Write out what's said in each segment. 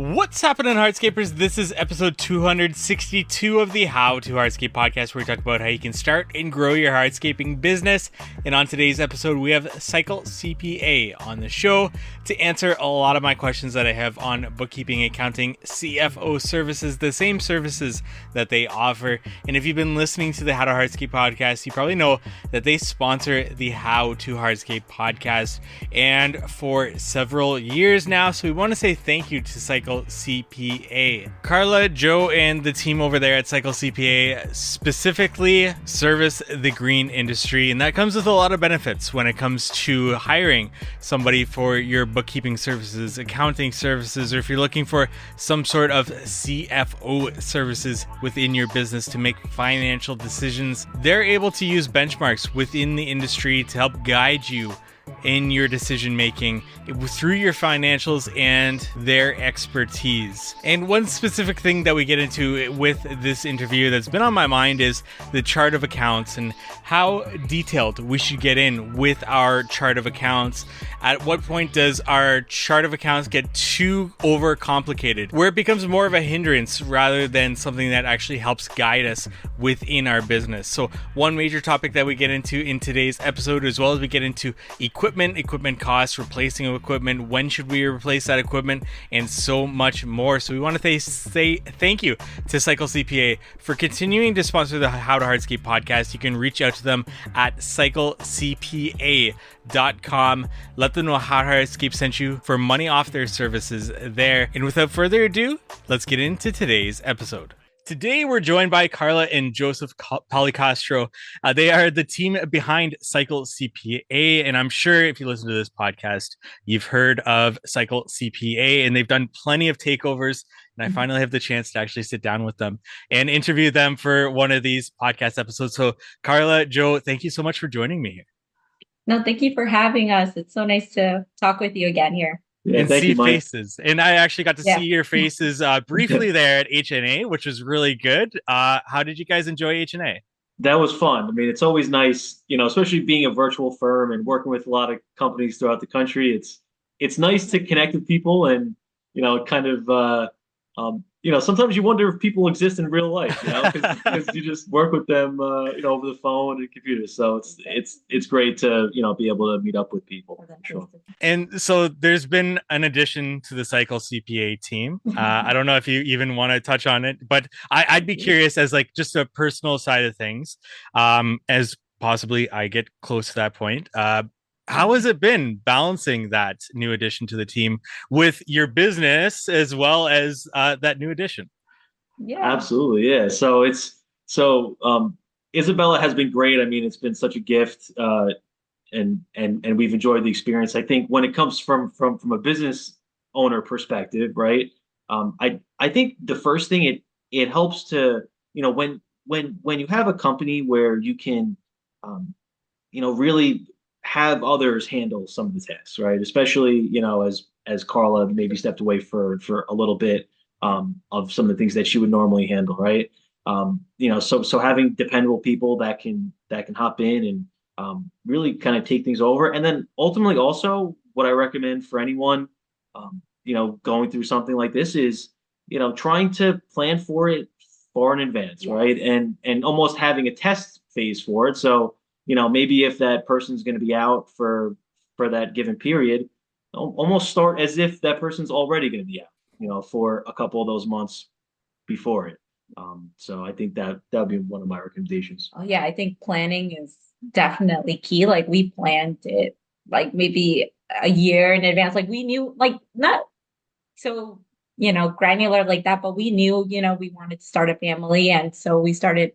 What's happening, Hardscapers? This is episode 262 of the How to Hardscape podcast, where we talk about how you can start and grow your hardscaping business. And on today's episode, we have Cycle CPA on the show to answer a lot of my questions that I have on bookkeeping, accounting, CFO services, the same services that they offer. And if you've been listening to the How to Hardscape podcast, you probably know that they sponsor the How to Hardscape podcast, and for several years now. So we want to say thank you to Cycle CPA. Carla, Joe, and the team over there at Cycle CPA specifically service the green industry, and that comes with a lot of benefits when it comes to hiring somebody for your bookkeeping services, accounting services, or if you're looking for some sort of CFO services within your business to make financial decisions. They're able to use benchmarks within the industry to help guide you in your decision making through your financials and their expertise. And one specific thing that we get into with this interview that's been on my mind is the chart of accounts and how detailed we should get in with our chart of accounts. At what point does our chart of accounts get too overcomplicated, where it becomes more of a hindrance rather than something that actually helps guide us within our business? So one major topic that we get into in today's episode, as well as we get into equipment costs, replacing equipment, when should we replace that equipment, and so much more. So we want to say thank you to Cycle CPA for continuing to sponsor the How to Hardscape podcast. You can reach out to them at cyclecpa.com. Let them know How to Hardscape sent you for money off their services there. And without further ado, let's get into today's episode. Today, we're joined by Carla and Joseph Policastro. They are the team behind Cycle CPA, and I'm sure if you listen to this podcast, you've heard of Cycle CPA, and they've done plenty of takeovers, and I finally have the chance to actually sit down with them and interview them for one of these podcast episodes. So, Carla, Joe, thank you so much for joining me here. No, thank you for having us. It's so nice to talk with you again here. Yeah, and see faces. And I actually got to see your faces briefly there at HNA, which was really good. How did you guys enjoy HNA? That was fun. I mean, it's always nice, especially being a virtual firm and working with a lot of companies throughout the country. It's nice to connect with people and, kind of, sometimes you wonder if people exist in real life, because you just work with them, over the phone and computer. So it's great to, be able to meet up with people. Sure. And so there's been an addition to the Cycle CPA team. I don't know if you even want to touch on it, but I'd be curious as like just a personal side of things, as possibly I get close to that point. How has it been balancing that new addition to the team with your business as well as that new addition? Yeah, absolutely. Yeah. So Isabella has been great. I mean, it's been such a gift, and we've enjoyed the experience. I think when it comes from a business owner perspective, right? I think the first thing it helps to, when you have a company where you can, really have others handle some of the tasks, right? Especially, as Carla maybe stepped away for a little bit of some of the things that she would normally handle, right? So having dependable people that can hop in and really kind of take things over. And then ultimately also what I recommend for anyone, going through something like this is, trying to plan for it far in advance, right? And almost having a test phase for it. So, maybe if that person's going to be out for that given period, almost start as if that person's already going to be out, for a couple of those months before it. So I think that would be one of my recommendations. Oh yeah, I think planning is definitely key. Like we planned it like maybe a year in advance. Like we knew, like not so, granular like that, but we knew, we wanted to start a family. And so we started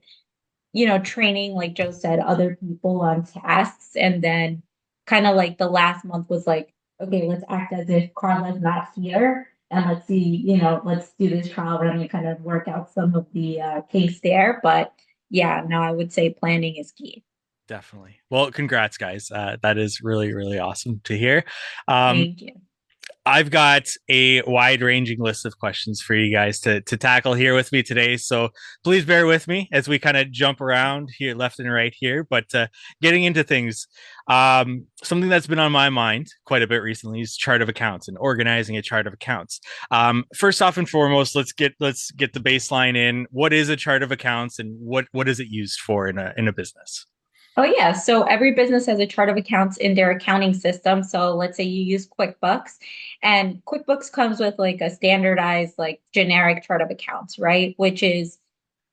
training, like Joe said, other people on tasks. And then kind of like the last month was like, okay, let's act as if Carla's not here. And let's see, let's do this trial run and kind of work out some of the kinks there. But yeah, no, I would say planning is key. Definitely. Well, congrats, guys. That is really, really awesome to hear. Thank you. I've got a wide-ranging list of questions for you guys to tackle here with me today. So please bear with me as we kind of jump around here, left and right here. But getting into things, something that's been on my mind quite a bit recently is chart of accounts and organizing a chart of accounts. First off and foremost, let's get the baseline in. What is a chart of accounts, and what is it used for in a business? Oh, yeah. So every business has a chart of accounts in their accounting system. So let's say you use QuickBooks, and QuickBooks comes with like a standardized, like generic chart of accounts, right? Which is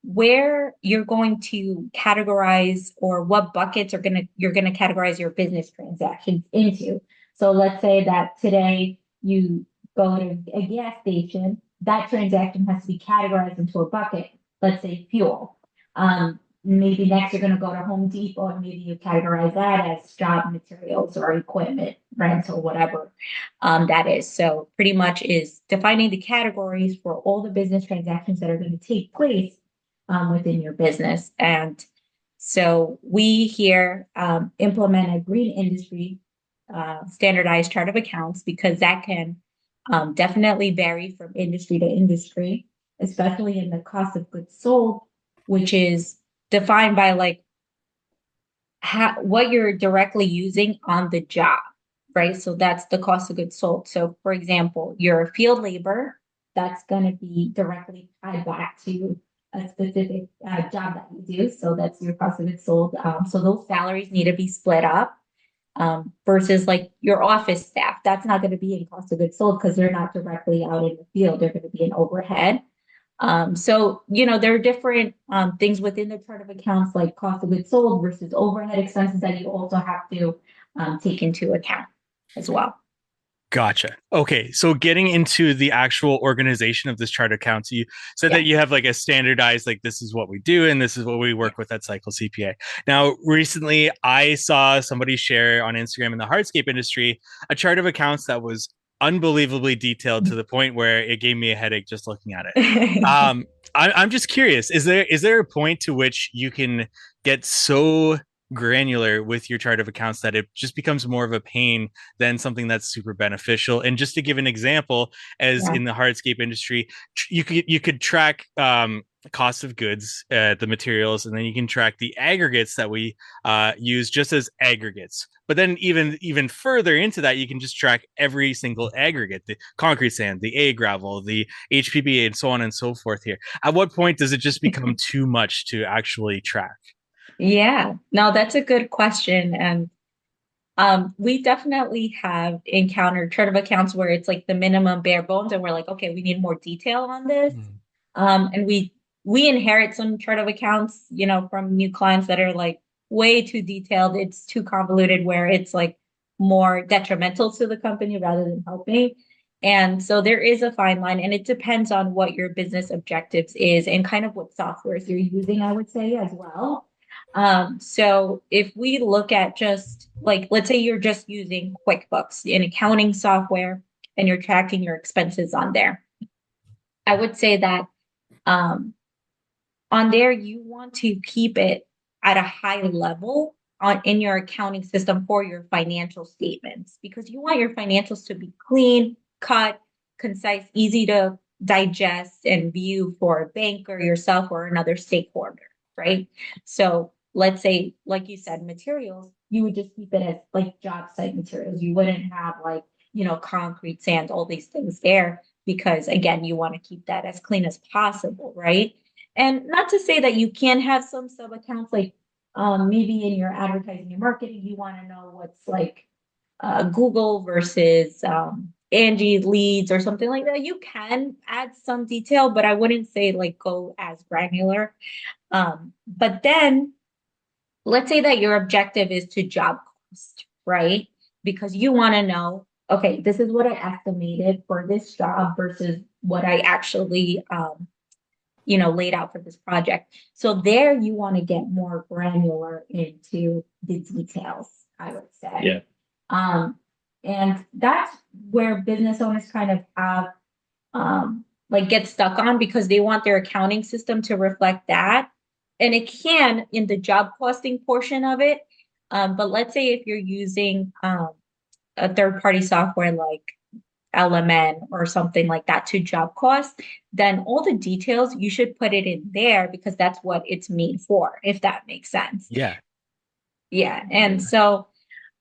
where you're going to categorize, or what buckets you're gonna categorize your business transactions into. So let's say that today you go to a gas station, that transaction has to be categorized into a bucket. Let's say fuel. Maybe next you're going to go to Home Depot, and maybe you categorize that as job materials or equipment rental, whatever that is. So pretty much is defining the categories for all the business transactions that are going to take place within your business. And so we here implement a green industry standardized chart of accounts, because that can definitely vary from industry to industry, especially in the cost of goods sold, which is defined by like what you're directly using on the job, right? So that's the cost of goods sold. So for example, your field labor, that's going to be directly tied back to a specific job that you do. So that's your cost of goods sold. So those salaries need to be split up, versus like your office staff. That's not going to be in cost of goods sold because they're not directly out in the field. They're going to be in overhead. So, there are different things within the chart of accounts, like cost of goods sold versus overhead expenses, that you also have to take into account as well. Gotcha. Okay. So getting into the actual organization of this chart of accounts, you said Yeah. that you have like a standardized, like this is what we do and this is what we work with at Cycle CPA. Now, recently I saw somebody share on Instagram in the hardscape industry a chart of accounts that was unbelievably detailed to the point where it gave me a headache just looking at it. I'm just curious, is there a point to which you can get so granular with your chart of accounts that it just becomes more of a pain than something that's super beneficial? And just to give an example, as Yeah. in the hardscape industry, you could track cost of goods, the materials, and then you can track the aggregates that we use just as aggregates. But then even further into that, you can just track every single aggregate: the concrete sand, the A gravel, the HPBA, and so on and so forth. Here, at what point does it just become too much to actually track? Yeah, no, that's a good question. And we definitely have encountered chart of accounts where it's like the minimum bare bones, and we're like, okay, we need more detail on this. Mm. And we inherit some chart of accounts, from new clients that are like way too detailed. It's too convoluted, where it's like more detrimental to the company rather than helping. And so there is a fine line, and it depends on what your business objectives is and kind of what softwares you're using, I would say, as well. So if we look at just like, let's say you're just using QuickBooks, an accounting software, and you're tracking your expenses on there, I would say that um, on there, you want to keep it at a high level in your accounting system for your financial statements, because you want your financials to be clean, cut, concise, easy to digest and view for a banker, yourself, or another stakeholder, right? So let's say, like you said, materials, you would just keep it as like job site materials. You wouldn't have like, concrete, sand, all these things there, because again, you want to keep that as clean as possible, right? And not to say that you can have some sub accounts, like maybe in your advertising and marketing, you want to know what's like Google versus Angie leads or something like that. You can add some detail, but I wouldn't say like go as granular. But then let's say that your objective is to job cost, right? Because you want to know, okay, this is what I estimated for this job versus what I actually laid out for this project. So there you want to get more granular into the details, I would say. Yeah. And that's where business owners kind of have like get stuck on, because they want their accounting system to reflect that. And it can in the job costing portion of it. But let's say if you're using a third party software like LMN or something like that to job costs, then all the details, you should put it in there because that's what it's made for, if that makes sense. Yeah. Yeah. And so,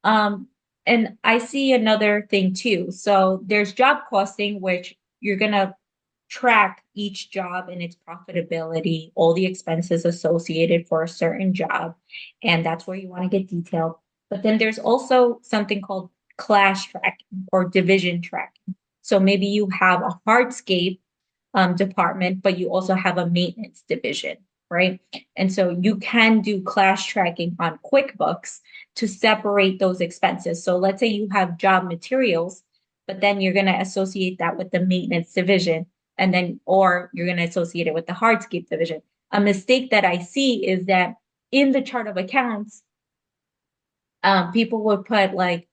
um, and I see another thing too. So there's job costing, which you're going to track each job and its profitability, all the expenses associated for a certain job. And that's where you want to get detailed. But then there's also something called class tracking or division tracking. So maybe you have a hardscape department, but you also have a maintenance division, right? And so you can do class tracking on QuickBooks to separate those expenses. So let's say you have job materials, but then you're going to associate that with the maintenance division, and then, or you're going to associate it with the hardscape division. A mistake that I see is that in the chart of accounts, people would put like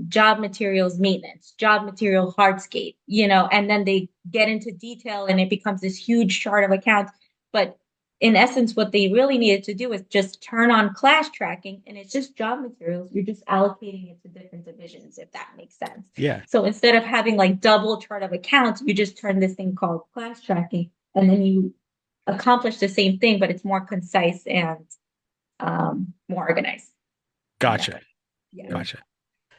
job materials maintenance, job material hardscape, and then they get into detail and it becomes this huge chart of accounts. But in essence, what they really needed to do is just turn on class tracking, and it's just job materials. You're just allocating it to different divisions, if that makes sense. Yeah. So instead of having like double chart of accounts, you just turn this thing called class tracking, and then you accomplish the same thing, but it's more concise and more organized. Gotcha. Yeah. Gotcha.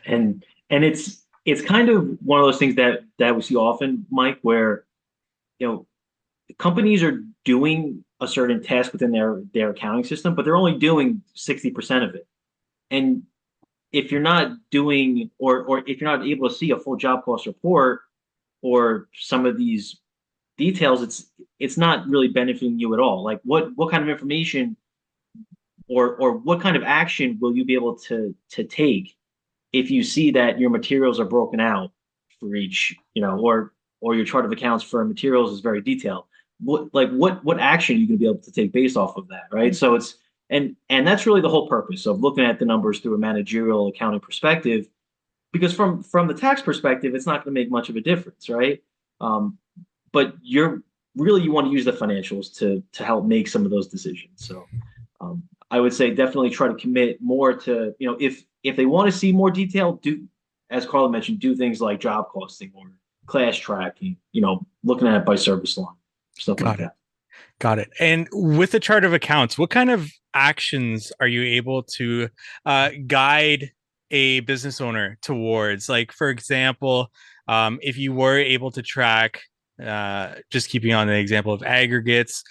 And it's kind of one of those things that we see often, Mike, where companies are doing a certain task within their accounting system, but they're only doing 60% of it. And if you're not doing, or if you're not able to see a full job cost report or some of these details, it's not really benefiting you at all. Like what kind of information or what kind of action will you be able to take if you see that your materials are broken out for each, or your chart of accounts for materials is very detailed. What action are you going to be able to take based off of that, right? So it's and that's really the whole purpose of looking at the numbers through a managerial accounting perspective, because from the tax perspective, it's not going to make much of a difference, right? But you want to use the financials to help make some of those decisions. So I would say definitely try to commit more to, if they want to see more detail, do, as Carla mentioned, do things like job costing or class tracking, looking at it by service line, stuff like that. Got it. And with the chart of accounts, what kind of actions are you able to guide a business owner towards? Like, for example, if you were able to track, just keeping on the example of aggregates,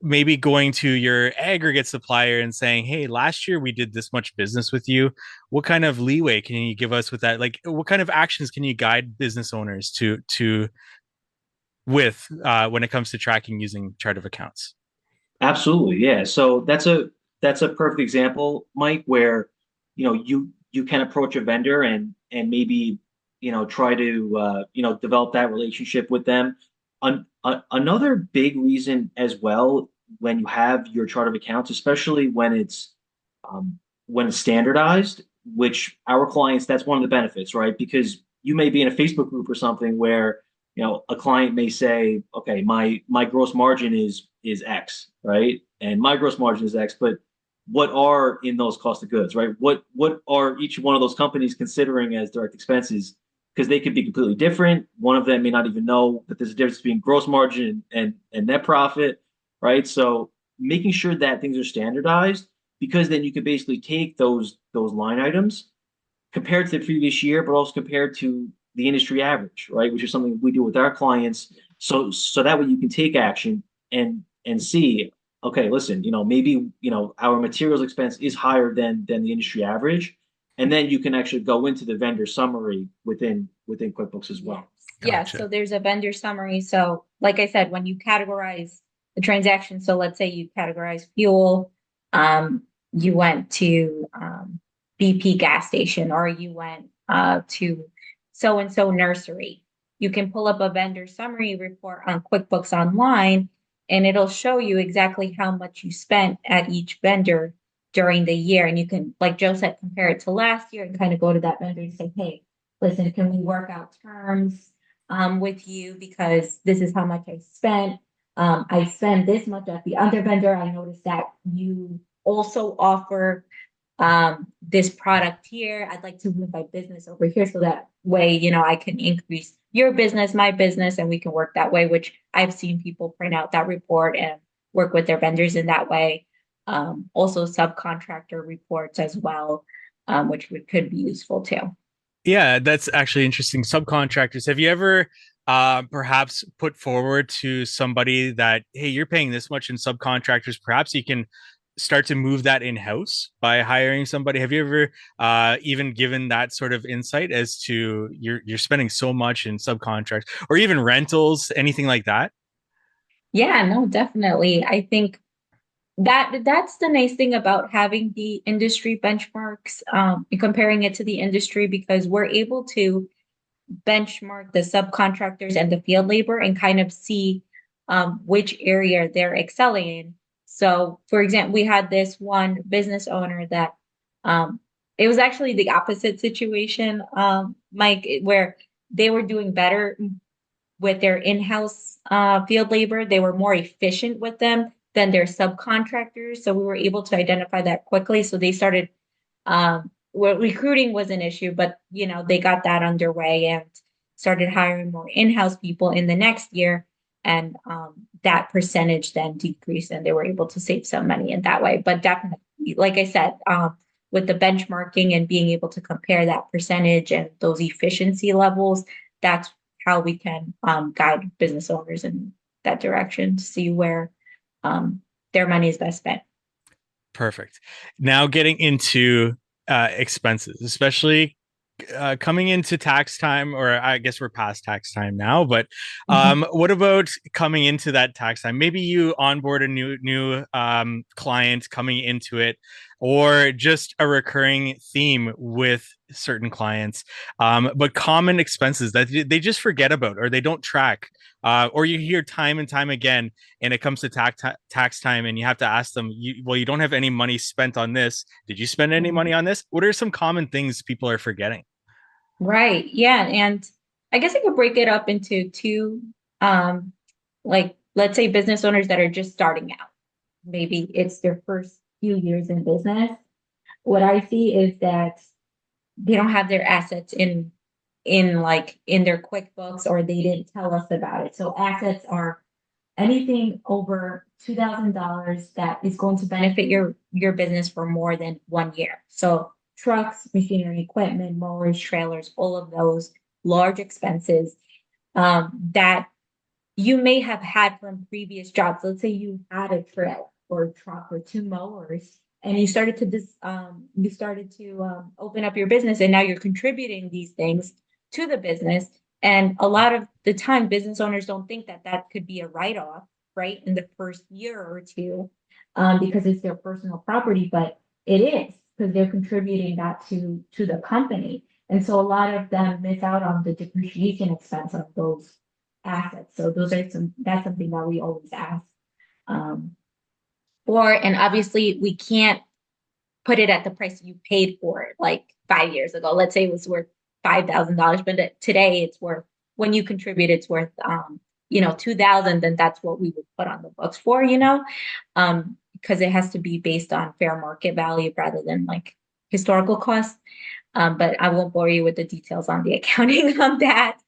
maybe going to your aggregate supplier and saying, hey, last year we did this much business with you. What kind of leeway can you give us with that? Like, what kind of actions can you guide business owners to with when it comes to tracking using chart of accounts? Absolutely, yeah. So that's a perfect example, Mike, where you can approach a vendor and maybe try to develop that relationship with them. Another big reason as well, when you have your chart of accounts, especially when it's standardized, which our clients, that's one of the benefits, right? Because you may be in a Facebook group or something where a client may say, okay, my gross margin is X, right? And my gross margin is X, but what are in those cost of goods, right? What are each one of those companies considering as direct expenses? Because they could be completely different. One of them may not even know that there's a difference between gross margin and net profit, right? So making sure that things are standardized, because then you can basically take those line items compared to the previous year, but also compared to the industry average, right? Which is something we do with our clients. So that way you can take action and see, okay, listen, maybe our materials expense is higher than the industry average, and then you can actually go into the vendor summary within QuickBooks as well. Yes. So there's a vendor summary. So like I said, when you categorize the transaction, so let's say you categorize fuel, you went to BP gas station, or you went to so-and-so nursery. You can pull up a vendor summary report on QuickBooks Online, and it'll show you exactly how much you spent at each vendor during the year. And you can, like Joe said, compare it to last year and kind of go to that vendor and say, hey, listen, can we work out terms with you, because this is how much I spent. I spend this much at the other vendor. I noticed that you also offer this product here. I'd like to move my business over here so that way, I can increase your business, my business, and we can work that way, which I've seen people print out that report and work with their vendors in that way. Also subcontractor reports as well, which could be useful too. Yeah, that's actually interesting. Subcontractors. Have you ever perhaps put forward to somebody that, hey, you're paying this much in subcontractors, perhaps you can start to move that in-house by hiring somebody? Have you ever even given that sort of insight as to you're spending so much in subcontracts or even rentals, anything like that? Yeah, no, definitely. I think that's the nice thing about having the industry benchmarks, and comparing it to the industry, because we're able to benchmark the subcontractors and the field labor and kind of see which area they're excelling in. So, for example, we had this one business owner that um, it was actually the opposite situation, Mike, where they were doing better with their in-house field labor. They were more efficient with them than their subcontractors. So we were able to identify that quickly. So they started, well, recruiting was an issue, but they got that underway and started hiring more in-house people in the next year. And that percentage then decreased, and they were able to save some money in that way. But definitely, like I said, with the benchmarking and being able to compare that percentage and those efficiency levels, that's how we can guide business owners in that direction to see where um, their money is best spent. Perfect. Now getting into expenses, especially coming into tax time, or I guess we're past tax time now, but Mhm. what about coming into that tax time? Maybe you onboard a new client coming into it, or just a recurring theme with certain clients, but common expenses that they just forget about or they don't track. Or you hear time and time again, and it comes to tax time, and you have to ask them, well, you don't have any money spent on this. Did you spend any money on this? What are some common things people are forgetting? Right. Yeah. And I guess I could break it up into two, um, like, let's say business owners that are just starting out. Maybe it's their first few years in business. What I see is that they don't have their assets in their QuickBooks, or they didn't tell us about it. So assets are anything over $2,000 that is going to benefit your business for more than 1 year. So trucks, machinery, equipment, mowers, trailers, all of those large expenses that you may have had from previous jobs. Let's say you had a trailer or a truck or two mowers, and you started to open up your business, and now you're contributing these things to the business. And a lot of the time, business owners don't think that that could be a write-off, right, in the first year or two, because it's their personal property, but it is because they're contributing that to the company. And so a lot of them miss out on the depreciation expense of those assets. So that's something that we always ask um, for. And obviously we can't put it at the price you paid for it like 5 years ago. Let's say it was worth $5,000, but today it's worth, when you contribute, it's worth 2,000, then that's what we would put on the books for, because it has to be based on fair market value rather than like historical costs. But I won't bore you with the details on the accounting on that.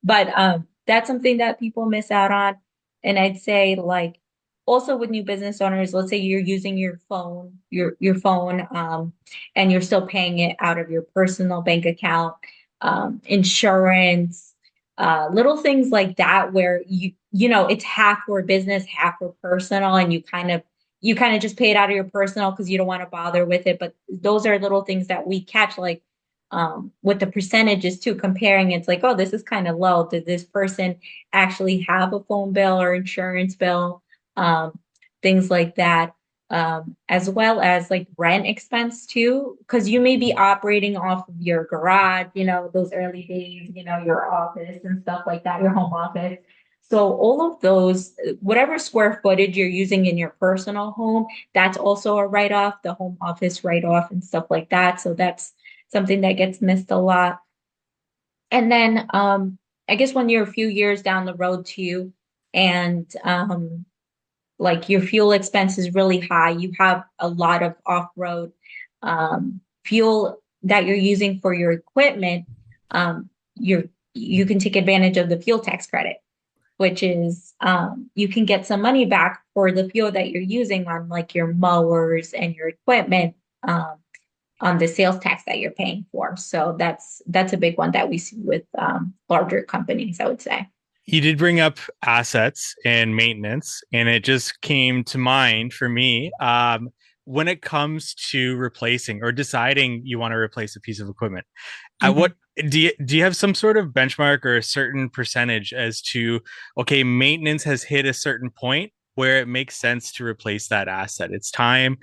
But that's something that people miss out on. And I'd say, like, also with new business owners, let's say you're using your phone, and you're still paying it out of your personal bank account, insurance, little things like that, where it's half for business, half for personal, and you kind of just pay it out of your personal because you don't want to bother with it. But those are little things that we catch, like with the percentages too, comparing. It's like, oh, this is kind of low. Did this person actually have a phone bill or insurance bill? Um, Things like that. As well as like rent expense too, because you may be operating off of your garage, those early days, your office and stuff like that, your home office. So all of those, whatever square footage you're using in your personal home, that's also a write-off, the home office write-off and stuff like that. So that's something that gets missed a lot. And then I guess when you're a few years down the road too, and like your fuel expense is really high, you have a lot of off-road fuel that you're using for your equipment, you can take advantage of the fuel tax credit, which is you can get some money back for the fuel that you're using on like your mowers and your equipment, on the sales tax that you're paying for. So that's a big one that we see with larger companies, I would say. You did bring up assets and maintenance, and it just came to mind for me. When it comes to replacing or deciding you want to replace a piece of equipment, Mhm. what do you have some sort of benchmark or a certain percentage as to, okay, maintenance has hit a certain point where it makes sense to replace that asset? It's time.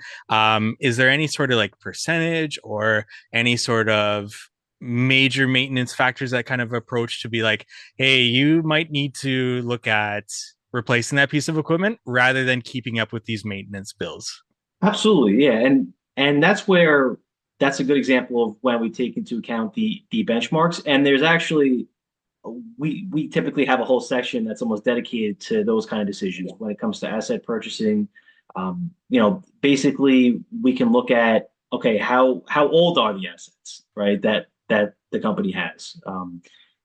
Is there any sort of like percentage or any sort of major maintenance factors that kind of approach to be like, hey, you might need to look at replacing that piece of equipment rather than keeping up with these maintenance bills? Absolutely, yeah, and that's where that's a good example of when we take into account the benchmarks. And there's actually we typically have a whole section that's almost dedicated to those kind of decisions when it comes to asset purchasing. Basically, we can look at, okay, how old are the assets, right? That the company has.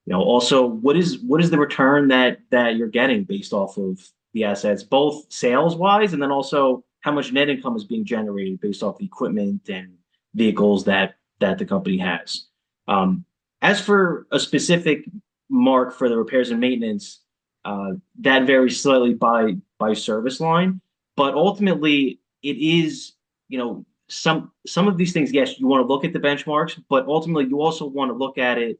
Also, what is the return that you're getting based off of the assets, both sales wise, and then also how much net income is being generated based off the equipment and vehicles that the company has. Um, as for a specific mark for the repairs and maintenance, that varies slightly by service line, but ultimately it is, some of these things. Yes, you want to look at the benchmarks, but ultimately you also want to look at it,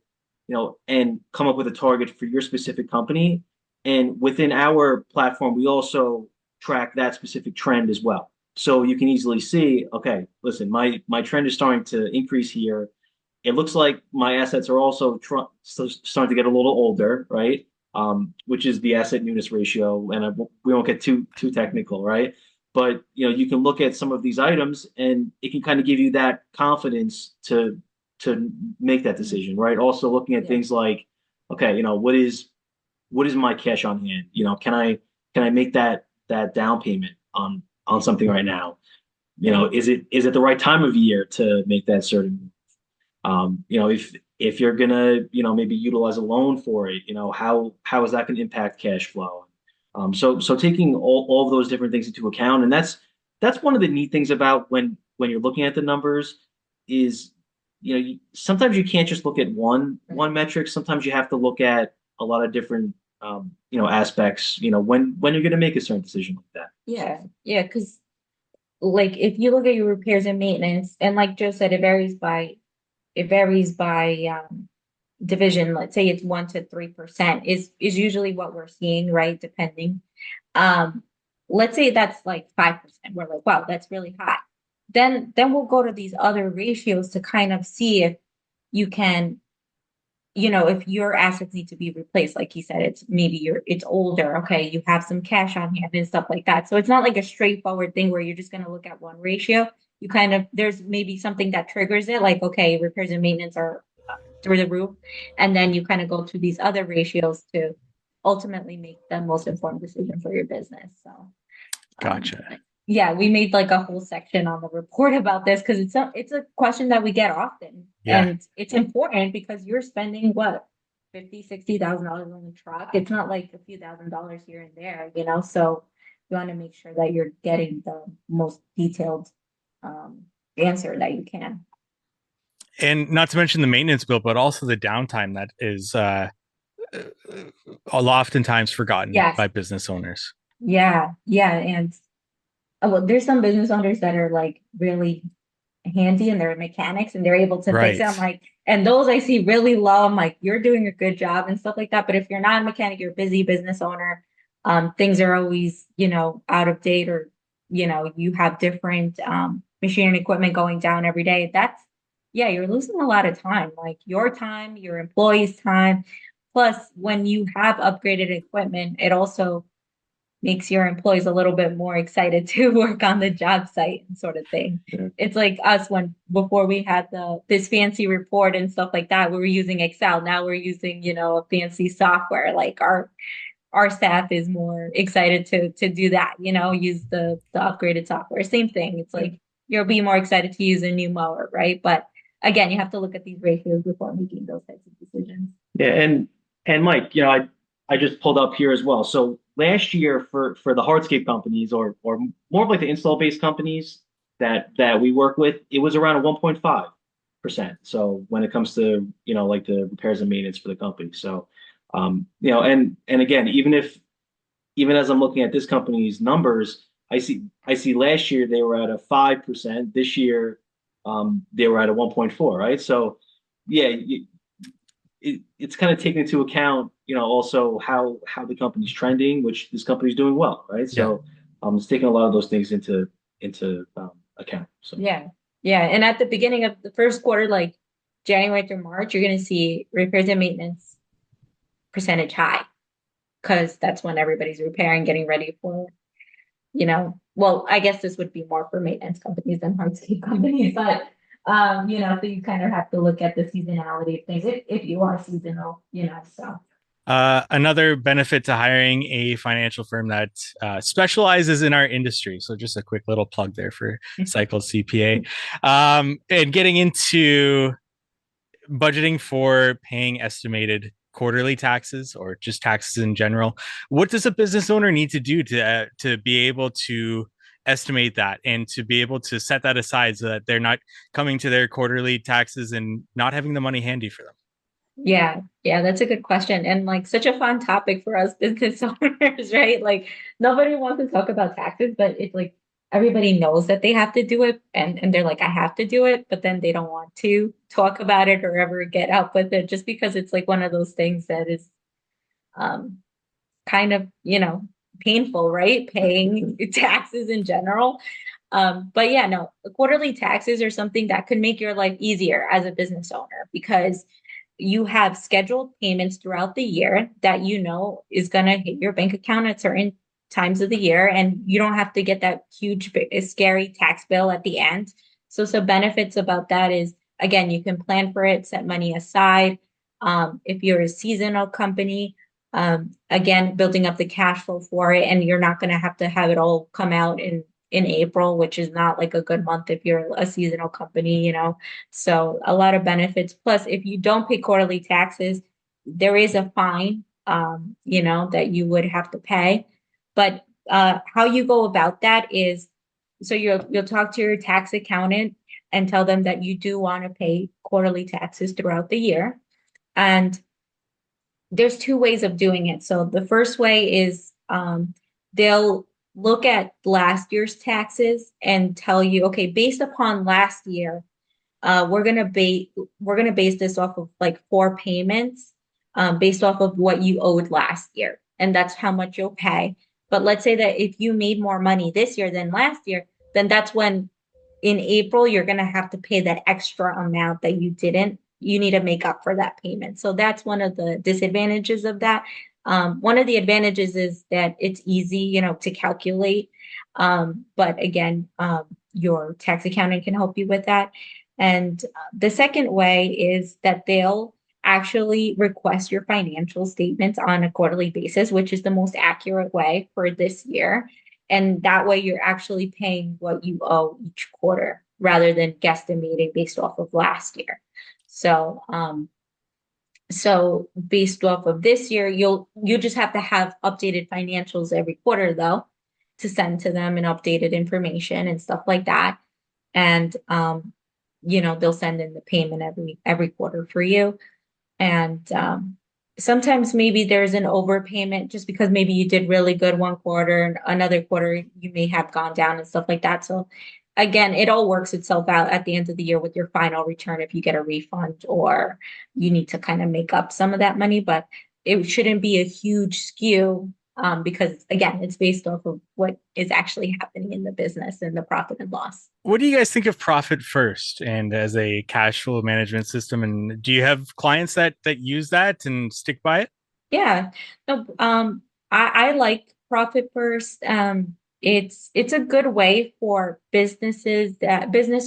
and come up with a target for your specific company. And within our platform, we also track that specific trend as well. So you can easily see, okay, listen, my trend is starting to increase here. It looks like my assets are also starting to get a little older, right? Which is the asset newness ratio, and we won't get too technical, right? But you can look at some of these items, and it can kind of give you that confidence to make that decision, right? Also looking at Yeah. things like, okay, what is my cash on hand? Can I make that down payment on something right now? Is it the right time of year to make that certain if you're gonna, maybe utilize a loan for it, how is that going to impact cash flow? So taking all of those different things into account, and that's one of the neat things about when you're looking at the numbers is, sometimes you can't just look at one metric. Sometimes you have to look at a lot of different aspects, when you're going to make a certain decision like that. Yeah, because like if you look at your repairs and maintenance, and like Joe said, it varies by division. Let's say it's 1 to 3% is usually what we're seeing, right? Depending. Um, let's say that's like 5%. We're like, wow, that's really high. Then we'll go to these other ratios to kind of see if you can, if your assets need to be replaced. Like he said, it's older. Okay, you have some cash on hand and stuff like that. So it's not like a straightforward thing where you're just going to look at one ratio. You kind of there's maybe something that triggers it, like okay, repairs and maintenance are through the roof, and then you kind of go to these other ratios to ultimately make the most informed decision for your business. So Gotcha. yeah, we made like a whole section on the report about this because it's a question that we get often, Yeah. and it's important because you're spending what, 50, $60,000 on the truck. It's not like a few $1,000s here and there. So you want to make sure that you're getting the most detailed um, answer that you can. And not to mention the maintenance bill, but also the downtime that is oftentimes forgotten Yes. by business owners. Yeah, and well, there's some business owners that are like really handy and they're mechanics and they're able to fix it. Right. I'm like, and those I see really low. I'm like, you're doing a good job and stuff like that. But if you're not a mechanic, you're a busy business owner. Things are always, out of date, or, you have different machine and equipment going down every day. Yeah, you're losing a lot of time, like your time, your employees' time. Plus, when you have upgraded equipment, it also makes your employees a little bit more excited to work on the job site and sort of thing. Yeah. It's like us when before we had this fancy report and stuff like that, we were using Excel. Now we're using, a fancy software. Like our staff is more excited to do that, use the upgraded software. Same thing. It's like you'll be more excited to use a new mower, right? But again, you have to look at these ratios before making those types of decisions. Yeah, and Mike, I just pulled up here as well. So last year for the hardscape companies or more of like the install based companies that we work with, it was around a 1.5%. So when it comes to, like the repairs and maintenance for the company. So and again, even as I'm looking at this company's numbers, I see last year they were at a 5%. This year, they were at a 1.4, right? So yeah, it's kind of taking into account, also how the company's trending, which this company's doing well, right? Yeah. So it's taking a lot of those things into account. So Yeah. Yeah. And at the beginning of the first quarter, like January through March, you're going to see repairs and maintenance percentage high because that's when everybody's repairing, getting ready for, well, I guess this would be more for maintenance companies than hardscape companies, but so you kind of have to look at the seasonality of things if you are seasonal, so. Another benefit to hiring a financial firm that specializes in our industry. So just a quick little plug there for Cycle CPA. And getting into budgeting for paying estimated quarterly taxes or just taxes in general. What does a business owner need to do to be able to estimate that and to be able to set that aside so that they're not coming to their quarterly taxes and not having the money handy for them? Yeah, that's a good question. And like such a fun topic for us business owners, right? Like nobody wants to talk about taxes, but it's like everybody knows that they have to do it and they're like, I have to do it, but then they don't want to talk about it or ever get up with it just because it's like one of those things that is um kind of, painful, right? Paying taxes in general. But yeah, no, the quarterly taxes are something that could make your life easier as a business owner because you have scheduled payments throughout the year that is going to hit your bank account at certain times of the year, and you don't have to get that huge, scary tax bill at the end. So, some benefits about that is, again, you can plan for it, set money aside. If you're a seasonal company, again, building up the cash flow for it, and you're not going to have it all come out in April, which is not like a good month if you're a seasonal company, So a lot of benefits. Plus, if you don't pay quarterly taxes, there is a fine, that you would have to pay. But how you go about that is, so you'll talk to your tax accountant and tell them that you do want to pay quarterly taxes throughout the year. And there's two ways of doing it. So the first way is they'll look at last year's taxes and tell you, okay, based upon last year, we're gonna base this off of like 4 payments, based off of what you owed last year, and that's how much you'll pay. But let's say that if you made more money this year than last year, then that's when in April you're gonna have to pay that extra amount that you didn't. You need to make up for that payment. So that's one of the disadvantages of that. One of the advantages is that it's easy, to calculate. But again, your tax accountant can help you with that. And the second way is that they'll actually request your financial statements on a quarterly basis, which is the most accurate way for this year. And that way you're actually paying what you owe each quarter rather than guesstimating based off of last year. So based off of this year, you just have to have updated financials every quarter though, to send to them and updated information and stuff like that. And they'll send in the payment every quarter for you. And sometimes maybe there's an overpayment just because maybe you did really good one quarter and another quarter you may have gone down and stuff like that. So again, it all works itself out at the end of the year with your final return if you get a refund or you need to kind of make up some of that money, but it shouldn't be a huge skew because again, it's based off of what is actually happening in the business and the profit and loss. What do you guys think of profit first and as a cash flow management system? And do you have clients that use that and stick by it? Yeah, no, I like profit first. It's a good way for business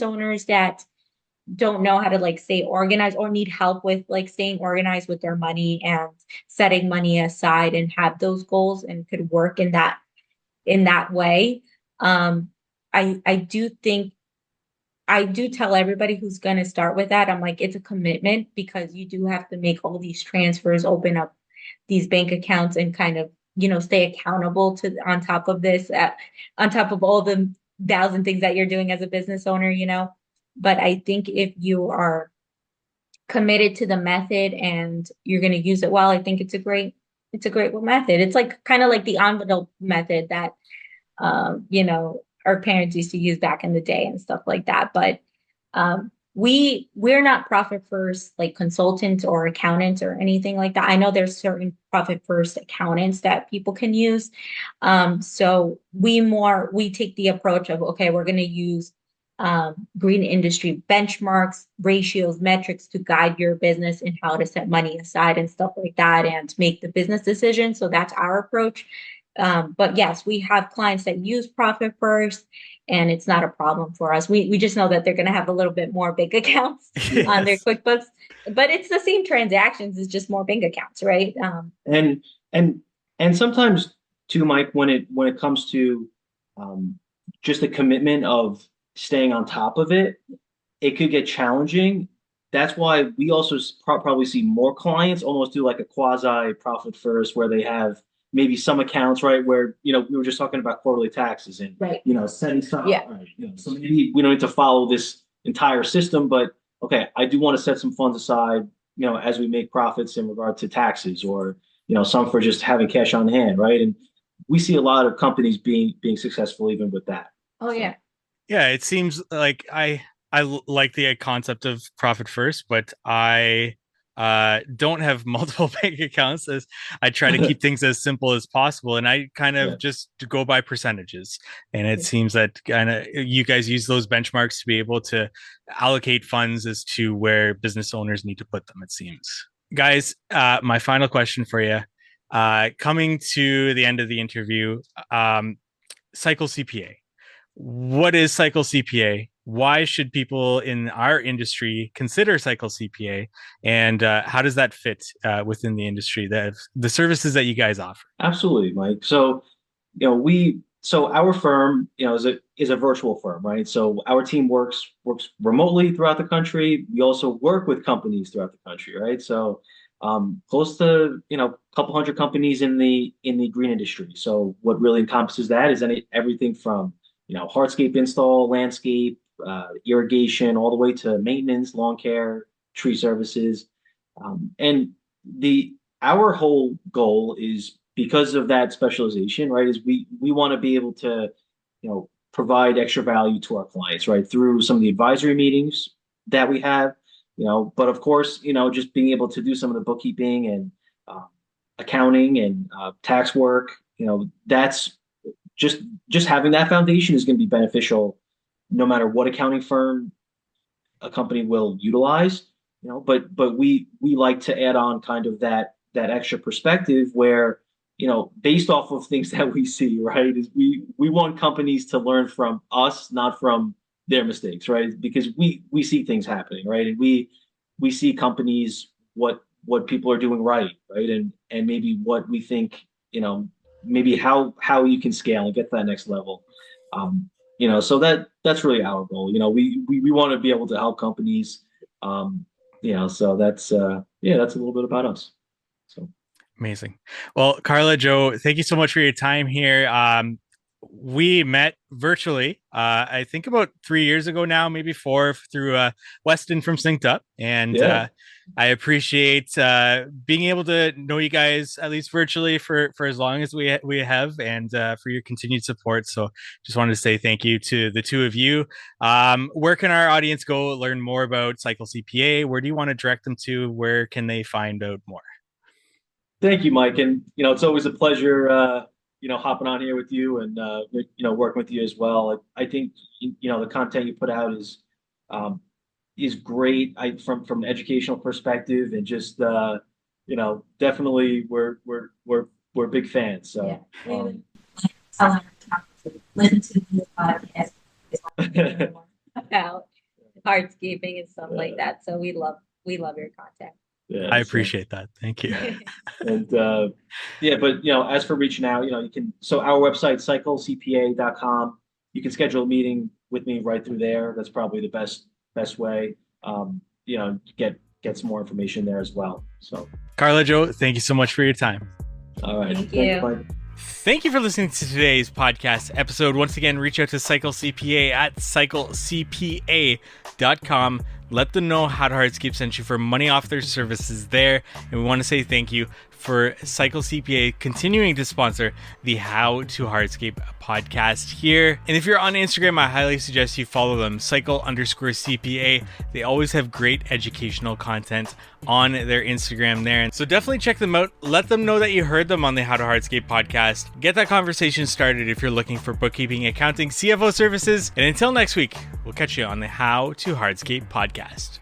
owners that don't know how to like stay organized or need help with like staying organized with their money and setting money aside and have those goals and could work in that way. I do think I do tell everybody who's going to start with that, I'm like, it's a commitment because you do have to make all these transfers, open up these bank accounts and kind of, stay accountable to on top of this, on top of all the thousand things that you're doing as a business owner. But I think if you are committed to the method and you're going to use it well, I think it's a great method. It's like kind of like the envelope method that our parents used to use back in the day and stuff like that. But we're not profit first like consultants or accountants or anything like that. I know there's certain profit first accountants that people can use. So we take the approach of, okay, we're going to use green industry benchmarks, ratios, metrics to guide your business and how to set money aside and stuff like that and make the business decision. So that's our approach. But yes, we have clients that use profit first, and it's not a problem for us. We just know that they're going to have a little bit more bank accounts on their QuickBooks, but it's the same transactions. It's just more bank accounts, right? And sometimes too, Mike, when it comes to just the commitment of staying on top of it, it could get challenging. That's why we also probably see more clients almost do like a quasi profit first, where they have maybe some accounts, right, where we were just talking about quarterly taxes and Right. Setting stuff. Yeah. Right, so maybe we don't need to follow this entire system, but okay, I do want to set some funds aside, as we make profits in regard to taxes, or some for just having cash on hand, right? And we see a lot of companies being successful even with that. Oh yeah. Yeah, it seems like I like the concept of profit first, but I don't have multiple bank accounts, as I try to keep things as simple as possible, and I kind of just go by percentages. And it seems that kind of you guys use those benchmarks to be able to allocate funds as to where business owners need to put them, it seems. Guys, my final question for you, coming to the end of the interview, Cycle CPA. What is Cycle CPA? Why should people in our industry consider Cycle CPA? And how does that fit within the industry, the services that you guys offer? Absolutely, Mike. So, our firm, is a virtual firm, right? So our team works remotely throughout the country. We also work with companies throughout the country, right? So, close to a couple hundred companies in the green industry. So, what really encompasses that is everything from hardscape install, landscape, irrigation, all the way to maintenance, lawn care, tree services. And our whole goal is, because of that specialization, right, is we want to be able to, provide extra value to our clients, right, through some of the advisory meetings that we have, but of course, just being able to do some of the bookkeeping and accounting and tax work, that's just having that foundation is going to be beneficial no matter what accounting firm a company will utilize, but we like to add on kind of that extra perspective where, based off of things that we see, right, is we want companies to learn from us, not from their mistakes, right? Because we see things happening, right? And we see companies, what people are doing right, and maybe what we think, maybe how you can scale and get to that next level. So that's really our goal. We want to be able to help companies. So that's that's a little bit about us. So amazing. Well, Carla, Joe, thank you so much for your time here. We met virtually, I think about 3 years ago now, maybe 4, through Weston from Synced Up. And I appreciate being able to know you guys, at least virtually, for as long as we have, and for your continued support. So just wanted to say thank you to the two of you. Where can our audience go learn more about Cycle CPA? Where do you want to direct them to? Where can they find out more? Thank you, Mike. And, it's always a pleasure, hopping on here with you and, working with you as well. I think, the content you put out is great. From an educational perspective, and just, definitely we're big fans. So, listen to this podcast about hardscaping and stuff like that. So we love your content. Yeah, I appreciate that. Thank you. And but as for reaching out, you can, so our website, cyclecpa.com, you can schedule a meeting with me right through there. That's probably the best way. Get some more information there as well. So, Carla, Joe, thank you so much for your time. all right. Thank Thanks, you. Mike. Thank you for listening to today's podcast episode. Once again, reach out to Cycle CPA at cyclecpa.com. Let them know How to Hardscape sent you for money off their services there. And we want to say thank you for Cycle CPA continuing to sponsor the How to Hardscape podcast here. And if you're on Instagram, I highly suggest you follow them, cycle_CPA. They always have great educational content on their Instagram there. And so definitely check them out. Let them know that you heard them on the How to Hardscape podcast. Get that conversation started if you're looking for bookkeeping, accounting, CFO services. And until next week, we'll catch you on the How to Hardscape podcast.